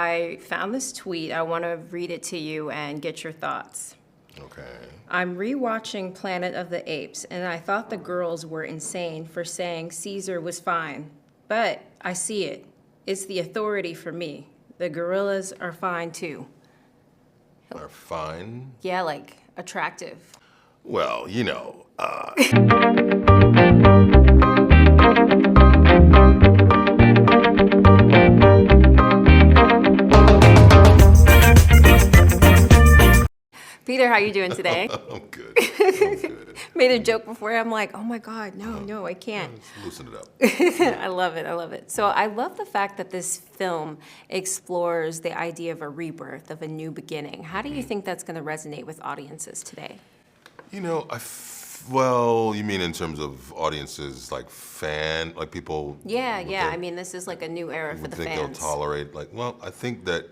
I found this tweet. I want to read it to you and get your thoughts. Okay. I'm rewatching Planet of the Apes, and I thought the girls were insane for saying Caesar was fine. But I see it. It's the authority for me. The gorillas are fine too. Are fine? Yeah, like attractive. Well, Peter, how you doing today? I'm good. I'm good. Made a joke before. I'm like, oh my God, no, I can't. Let's loosen it up. I love it. So I love the fact that this film explores the idea of a rebirth, of a new beginning. How do you think that's going to resonate with audiences today? Well, you mean in terms of audiences, like people? Yeah. I mean, this is like a new era for the think fans. they'll tolerate, I think that,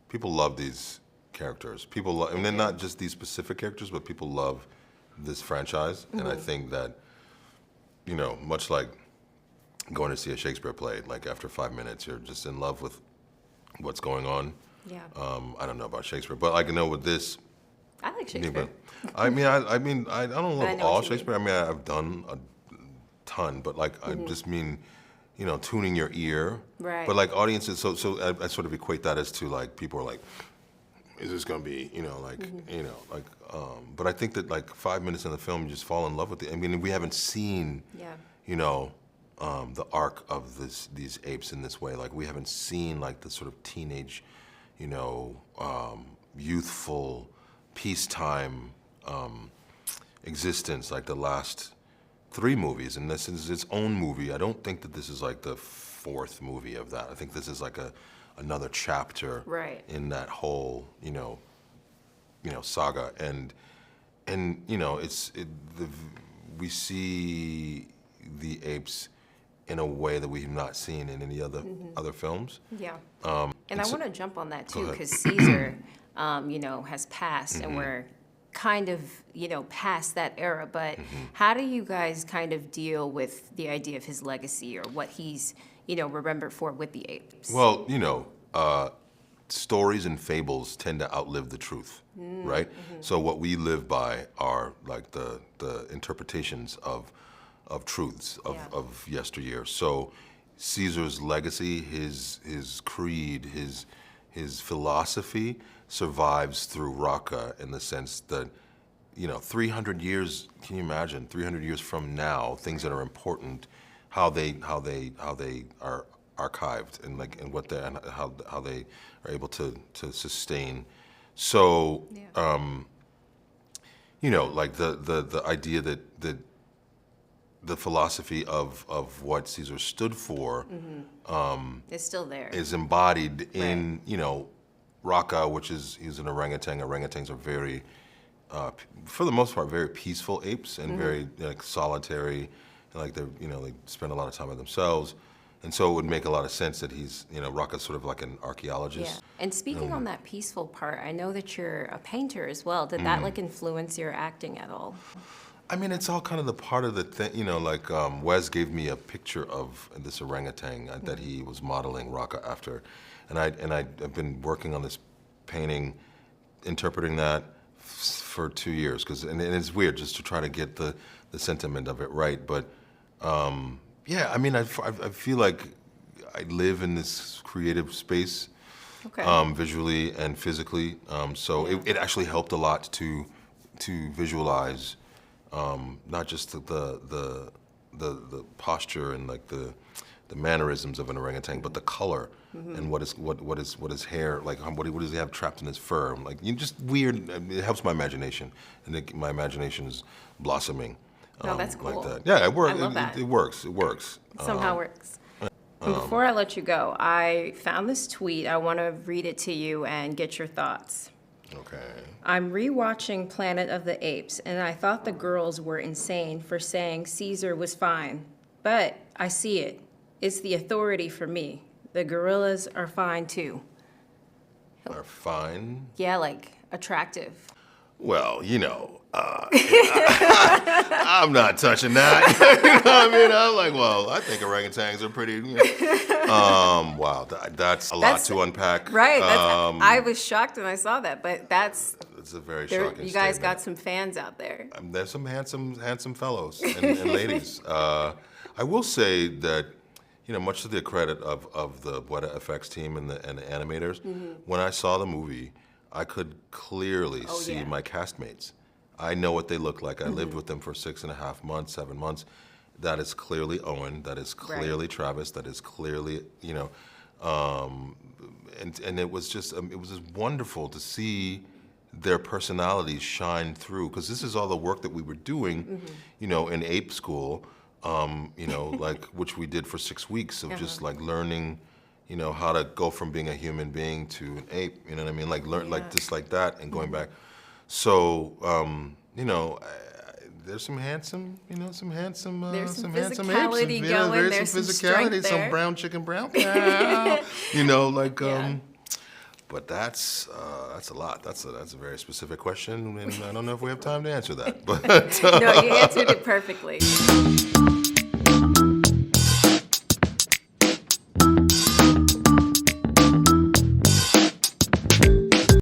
people love these characters. And they're not just these specific characters, but people love this franchise. And I think that, much like going to see a Shakespeare play, like after 5 minutes, you're just in love with what's going on. Yeah. I don't know about Shakespeare, but I can know with this. I like Shakespeare. I don't love all Shakespeare. Mean. I've done a ton, but I just mean, tuning your ear. Right. But audiences, so I sort of equate that as to people are like, is this gonna be, but I think that 5 minutes in the film, you just fall in love with it. I mean, we haven't seen, the arc of these apes in this way. We haven't seen the sort of teenage, youthful, peacetime existence like the last 3 movies, and this is its own movie. I don't think that this is the 4th movie of that. I think this is another chapter in that whole saga, and we see the apes in a way that we have not seen in any other films. Yeah. And I want to jump on that too, because Go Caesar, has passed, and we're kind of, past that era. But how do you guys kind of deal with the idea of his legacy, or what he's, remembered for with the apes? Well, stories and fables tend to outlive the truth, right? So what we live by are the interpretations of truths of yesteryear. So Caesar's legacy, his creed, his philosophy survives through Raqqa, in the sense that 300 years. Can you imagine 300 years from now, things that are important, how they are archived, and what they and how they are able to sustain. So the idea that the philosophy of what Caesar stood for It's still there. is embodied in Raqqa, which he's an orangutan. Orangutans are very, for the most part, very peaceful apes, and very solitary. And they spend a lot of time by themselves, and so it would make a lot of sense that he's Raqqa's sort of like an archaeologist. Yeah. And speaking on that peaceful part, I know that you're a painter as well. Did that influence your acting at all? I mean, it's all kind of the part of the thing, Wes gave me a picture of this orangutan that he was modeling Raqqa after, and I've been working on this painting, interpreting that for 2 years, and it's weird just to try to get the sentiment of it right. But yeah, I mean, I feel like I live in this creative space, visually and physically. So it actually helped a lot to visualize. Not just the posture and the mannerisms of an orangutan, but the color and what is hair like. What does he have trapped in his fur? Just weird. It helps my imagination, and my imagination is blossoming. No, that's cool. Like that. Yeah, it works. I love that. It works. It works. Somehow works. Before I let you go, I found this tweet. I want to read it to you and get your thoughts. Okay. I'm rewatching Planet of the Apes, and I thought the girls were insane for saying Caesar was fine. But I see it. It's the authority for me. The gorillas are fine too. Are fine? Yeah, like attractive. Well, I'm not touching that. You know what I mean? I'm like, well, I think orangutans are pretty. Wow, that's a lot to unpack. Right. I was shocked when I saw that, but It's a very shocking you guys statement. got some fans out there. There's some handsome fellows and ladies. I will say that, much to the credit of the Weta effects team and the animators, when I saw the movie, I could clearly see my castmates. I know what they look like. I lived with them for 6.5 months, 7 months. That is clearly Owen. That is clearly Travis. That is clearly, and it was just wonderful to see their personalities shine through, because this is all the work that we were doing, in ape school, like, which we did for 6 weeks of just like learning, how to go from being a human being to an ape, you know what I mean? Like learn like just like that and going back. So, there's some handsome, There's some handsome apes. physicality going. There's There's some some physicality, strength some there. brown chicken, brown cow. Like, Yeah. but that's a lot. That's a very specific question, and I don't know if we have time to answer that. But No, you answered it perfectly.